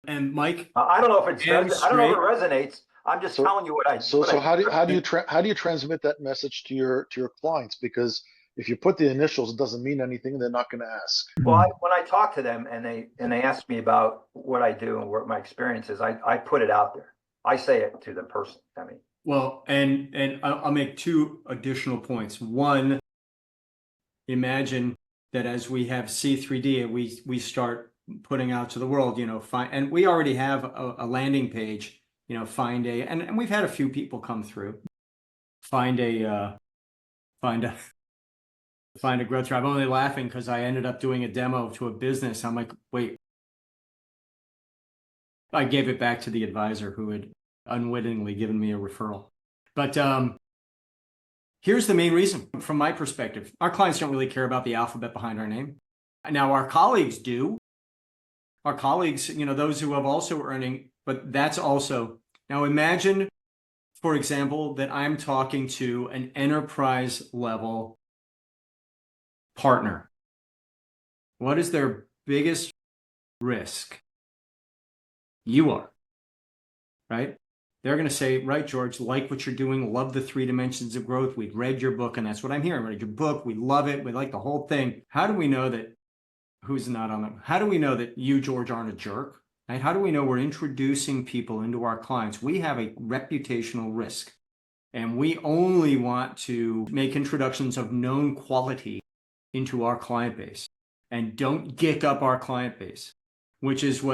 And Mike, I don't know if it straight. resonates. I'm just telling you what I. So how do you transmit that message to your clients? Because if you put the initials, it doesn't mean anything. They're not going to ask. Well, when I talk to them and they ask me about what I do and what my experience is, I put it out there. I say it to them personally. Well, and I'll make 2 additional points. One, imagine that as we have C3D, we start putting out to the world, and we already have a landing page, find a, and we've had a few people come through, find a growth drive. I'm only laughing because I ended up doing a demo to a business. I'm like, wait, I gave it back to the advisor who had unwittingly given me a referral. But here's the main reason from my perspective. Our clients don't really care about the alphabet behind our name. Now our colleagues do. Our colleagues, those who have also earning, but that's also, now imagine, for example, that I'm talking to an enterprise level partner. What is their biggest risk? You are, right? They're going to say, right, George, like what you're doing, love the 3 dimensions of growth. We've read your book, and that's what I'm hearing. Read your book. We love it. We like the whole thing. How do we know that who's not on them? How do we know that you, George, aren't a jerk? Right? How do we know we're introducing people into our clients? We have a reputational risk, and we only want to make introductions of known quality into our client base, and don't gick up our client base. Which is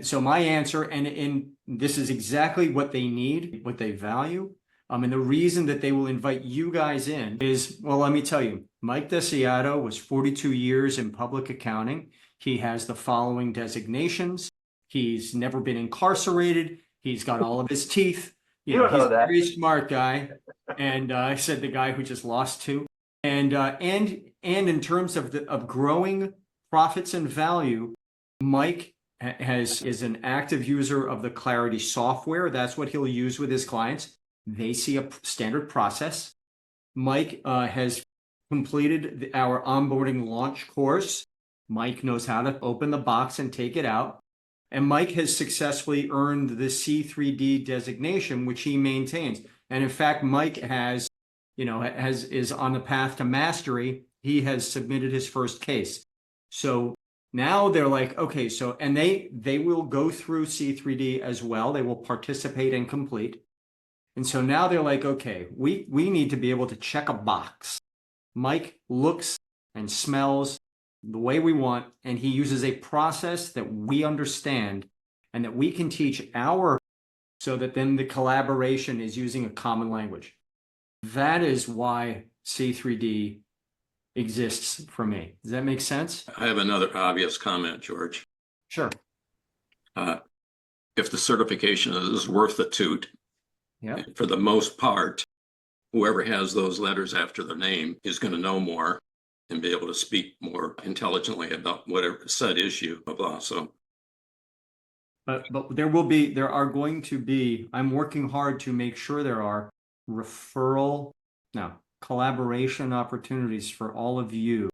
so my answer, and this is exactly what they need, what they value. And the reason that they will invite you guys in is, well, let me tell you, Mike Desiato was 42 years in public accounting. He has the following designations. He's never been incarcerated. He's got all of his teeth. You don't know he's that. a very smart guy. And I said the guy who just lost 2. And in terms of growing profits and value, Mike is an active user of the Clarity software. That's what he'll use with his clients. They see a standard process. Mike has completed our onboarding launch course. Mike knows how to open the box and take it out. And Mike has successfully earned the C3D designation, which he maintains. And in fact, Mike is on the path to mastery. He has submitted his first case. So now they're like, okay, so, and they will go through C3D as well. They will participate and complete. And so now they're like, okay, we need to be able to check a box. Mike looks and smells the way we want, and he uses a process that we understand and that we can teach so that then the collaboration is using a common language. That is why C3D exists for me. Does that make sense? I have another obvious comment, George. Sure. If the certification is worth the toot, Yeah. for the most part, whoever has those letters after their name is going to know more and be able to speak more intelligently about whatever said issue, blah, blah. So, But there are going to be, I'm working hard to make sure there are collaboration opportunities for all of you.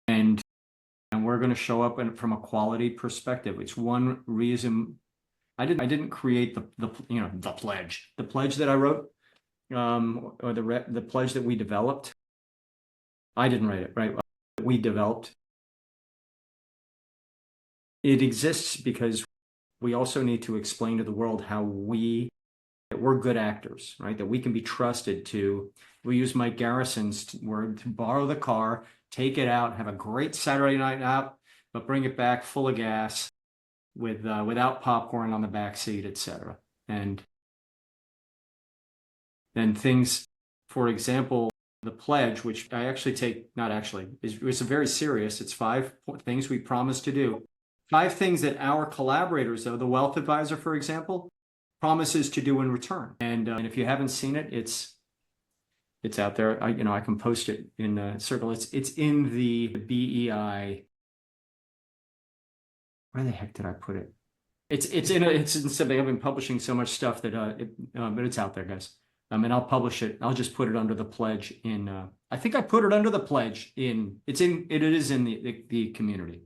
And we're going to show up from a quality perspective. It's one reason I didn't create the pledge. The pledge that I wrote, or the pledge that we developed. I didn't write it, right? We developed. It exists because we also need to explain to the world how that we're good actors, right? That we can be trusted we use Mike Garrison's word, to borrow the car, take it out, have a great Saturday night out, but bring it back full of gas without popcorn on the back seat, etc. And then things, for example, the pledge, which I actually take, not actually, it's very serious. It's 5 things we promise to do. 5 things that our collaborators, though, the wealth advisor, for example, promises to do in return. And if you haven't seen it, it's out there. I can post it in Circle. It's in the BEI. Where the heck did I put it? It's in something. I've been publishing so much stuff that but it's out there, guys. And I'll publish it. I'll just put it under the pledge in. I think I put it under the pledge in. It is in the community.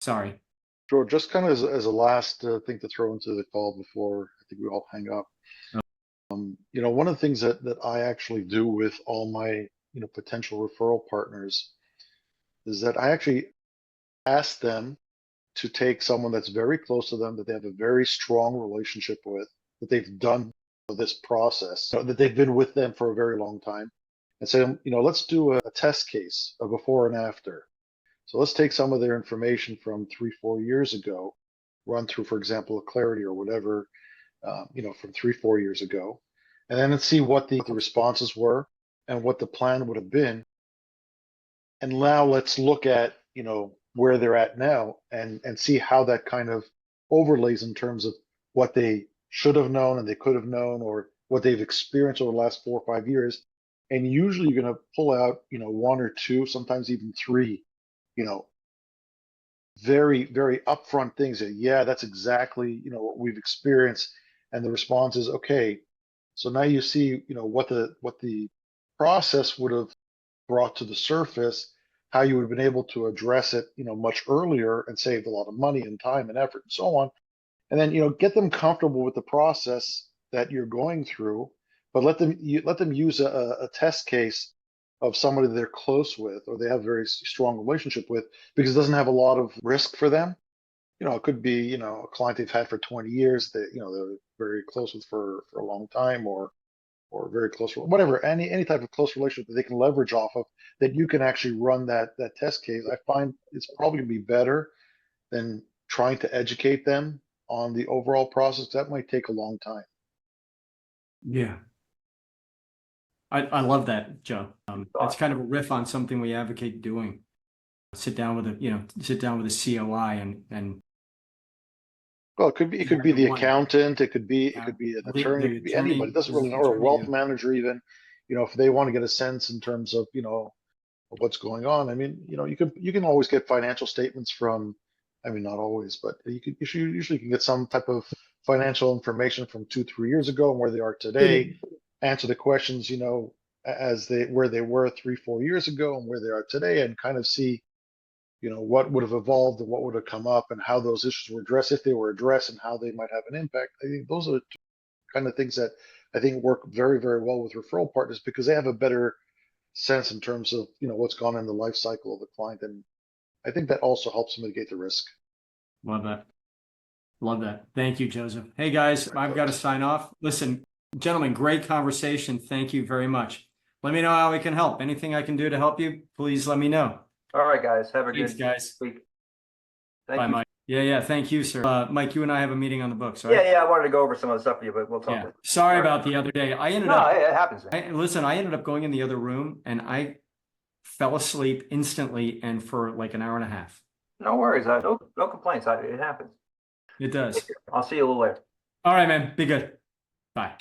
Sorry. Sure. Just kind of as a last thing to throw into the call before I think we all hang up. One of the things that I actually do with all my potential referral partners is that I actually ask them to take someone that's very close to them, that they have a very strong relationship with, that they've done this process, that they've been with them for a very long time, and say, let's do a test case of before and after. So let's take some of their information from 3-4 years ago, run through, for example, a Clarity or whatever, from 3-4 years ago, and then let's see what the responses were and what the plan would have been. And now let's look at, where they're at now and see how that kind of overlays in terms of what they should have known and they could have known, or what they've experienced over the last 4 or 5 years. And usually you're going to pull out, 1 or 2, sometimes even 3, very, very upfront things that, yeah, that's exactly, what we've experienced. And the response is, okay, so now you see, what the process would have brought to the surface, how you would have been able to address it, much earlier and saved a lot of money and time and effort and so on. And then, get them comfortable with the process that you're going through, but let them use a test case of somebody they're close with or they have a very strong relationship with, because it doesn't have a lot of risk for them. It could be, a client they've had for 20 years that, they're very close with for a long time, or very close, whatever, any type of close relationship that they can leverage off of, that you can actually run that test case. I find it's probably gonna be better than trying to educate them on the overall process. That might take a long time. Yeah. I love that, Joe. It's kind of a riff on something we advocate doing. Sit down with a COI and Well, it could be the accountant, it could be an attorney, it could be anybody. It doesn't really matter, or a wealth manager even, if they want to get a sense in terms of, of what's going on. I mean, you can always get financial statements from, I mean, not always, but you usually can get some type of financial information from 2-3 years ago and where they are today, answer the questions, where they were 3-4 years ago and where they are today, and kind of see, what would have evolved and what would have come up and how those issues were addressed, if they were addressed, and how they might have an impact. I think those are the kind of things that I think work very, very well with referral partners, because they have a better sense in terms of, what's gone in the life cycle of the client. And I think that also helps mitigate the risk. Love that. Love that. Thank you, Joseph. Hey guys, I've got to sign off. Listen, gentlemen, great conversation. Thank you very much. Let me know how we can help. Anything I can do to help you, please let me know. All right, guys. Have a Thanks, good guys. week. Bye, Thank you. Mike. Yeah. Thank you, sir. Mike, you and I have a meeting on the books, right? Yeah. I wanted to go over some of the stuff with you, but we'll talk. Yeah. Sorry about the other day. I ended No, up. it happens. I ended up going in the other room and I fell asleep instantly and for like an hour and a half. No worries. No complaints. It happens. It does. I'll see you a little later. All right, man. Be good. Bye.